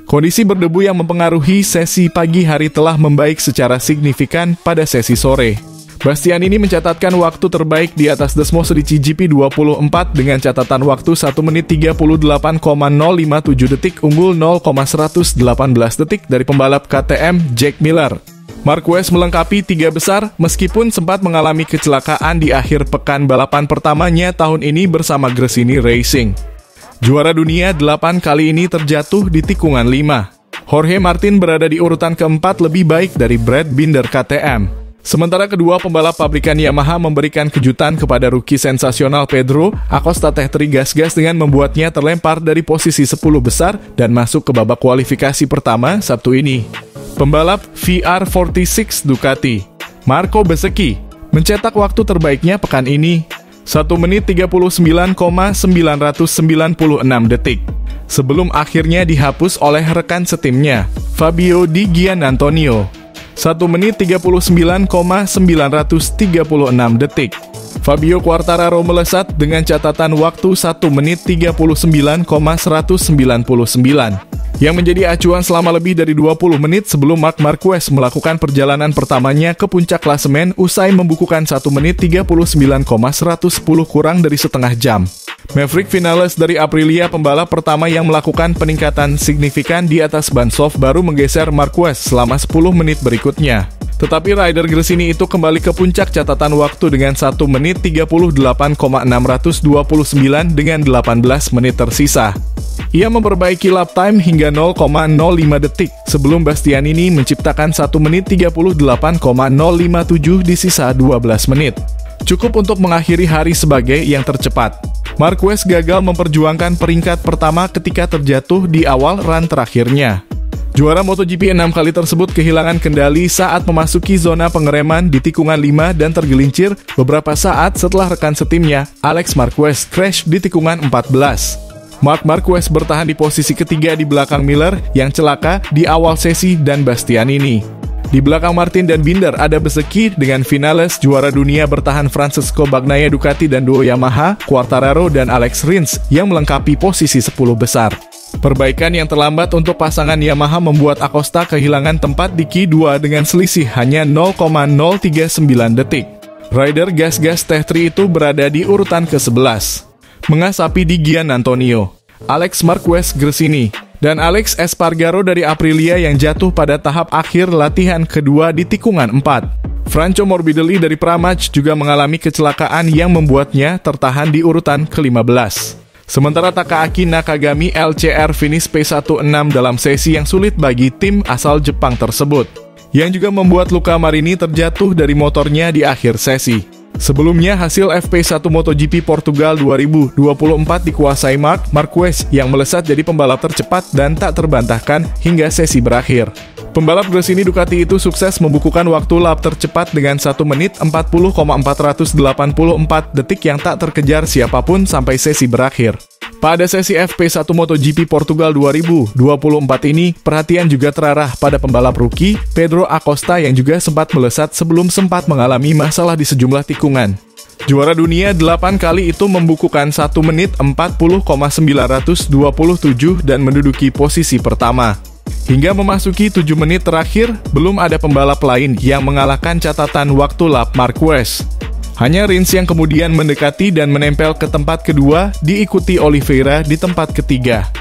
Kondisi berdebu yang mempengaruhi sesi pagi hari telah membaik secara signifikan pada sesi sore. Bastianini mencatatkan waktu terbaik di atas Desmos di GP24 dengan catatan waktu 1 menit 38,057 detik unggul 0,118 detik dari pembalap KTM Jack Miller. Marquez melengkapi 3 besar meskipun sempat mengalami kecelakaan di akhir pekan balapan pertamanya tahun ini bersama Gresini Racing. Juara dunia 8 kali ini terjatuh di tikungan 5. Jorge Martin berada di urutan keempat lebih baik dari Brad Binder KTM. Sementara kedua pembalap pabrikan Yamaha memberikan kejutan kepada rookie sensasional Pedro Acosta Teh-Tri gas-gas dengan membuatnya terlempar dari posisi 10 besar dan masuk ke babak kualifikasi pertama Sabtu ini. Pembalap VR46 Ducati, Marco Bezzecchi, mencetak waktu terbaiknya pekan ini, 1 menit 39,996 detik. Sebelum akhirnya dihapus oleh rekan setimnya, Fabio Di Giannantonio. 1 menit 39,936 detik. Fabio Quartararo melesat dengan catatan waktu 1 menit 39,199. Yang menjadi acuan selama lebih dari 20 menit sebelum Marc Marquez melakukan perjalanan pertamanya ke puncak klasemen usai membukukan 1 menit 39,110 kurang dari setengah jam. Maverick Vinales dari Aprilia, pembalap pertama yang melakukan peningkatan signifikan di atas ban soft, baru menggeser Marquez selama 10 menit berikutnya. Tetapi rider Gresini itu kembali ke puncak catatan waktu dengan 1 menit 38,629 dengan 18 menit tersisa. Ia memperbaiki lap time hingga 0,05 detik sebelum Bastianini menciptakan 1 menit 38,057 di sisa 12 menit. Cukup untuk mengakhiri hari sebagai yang tercepat. Marquez gagal memperjuangkan peringkat pertama ketika terjatuh di awal run terakhirnya. Juara MotoGP 6 kali tersebut kehilangan kendali saat memasuki zona pengereman di tikungan 5 dan tergelincir beberapa saat setelah rekan setimnya, Alex Marquez, crash di tikungan 14. Marc Marquez bertahan di posisi ketiga di belakang Miller yang celaka di awal sesi dan Bastianini. Di belakang Martin dan Binder ada Bezzecchi dengan Vinales, juara dunia bertahan Francesco Bagnaia Ducati dan duo Yamaha, Quartararo dan Alex Rins yang melengkapi posisi 10 besar. Perbaikan yang terlambat untuk pasangan Yamaha membuat Acosta kehilangan tempat di Q2 dengan selisih hanya 0,039 detik. Rider gas-gas Teh-Tri itu berada di urutan ke-11. Mengasapi Di Giannantonio, Alex Marquez Gresini, dan Alex Espargaro dari Aprilia yang jatuh pada tahap akhir latihan kedua di tikungan 4. Franco Morbidelli dari Pramac juga mengalami kecelakaan yang membuatnya tertahan di urutan ke-15. Sementara Takaaki Nakagami LCR finish P16 dalam sesi yang sulit bagi tim asal Jepang tersebut, yang juga membuat Luca Marini terjatuh dari motornya di akhir sesi. Sebelumnya, hasil FP1 MotoGP Portugal 2024 dikuasai Marc Marquez yang melesat jadi pembalap tercepat dan tak terbantahkan hingga sesi berakhir. Pembalap Gresini Ducati itu sukses membukukan waktu lap tercepat dengan 1 menit 40,484 detik yang tak terkejar siapapun sampai sesi berakhir. Pada sesi FP1 MotoGP Portugal 2024 ini, perhatian juga terarah pada pembalap rookie Pedro Acosta yang juga sempat melesat sebelum sempat mengalami masalah di sejumlah tikungan. Juara dunia 8 kali itu membukukan 1 menit 40,927 dan menduduki posisi pertama. Hingga memasuki 7 menit terakhir, belum ada pembalap lain yang mengalahkan catatan waktu lap Marquez. Hanya Rins yang kemudian mendekati dan menempel ke tempat kedua, diikuti Oliveira di tempat ketiga.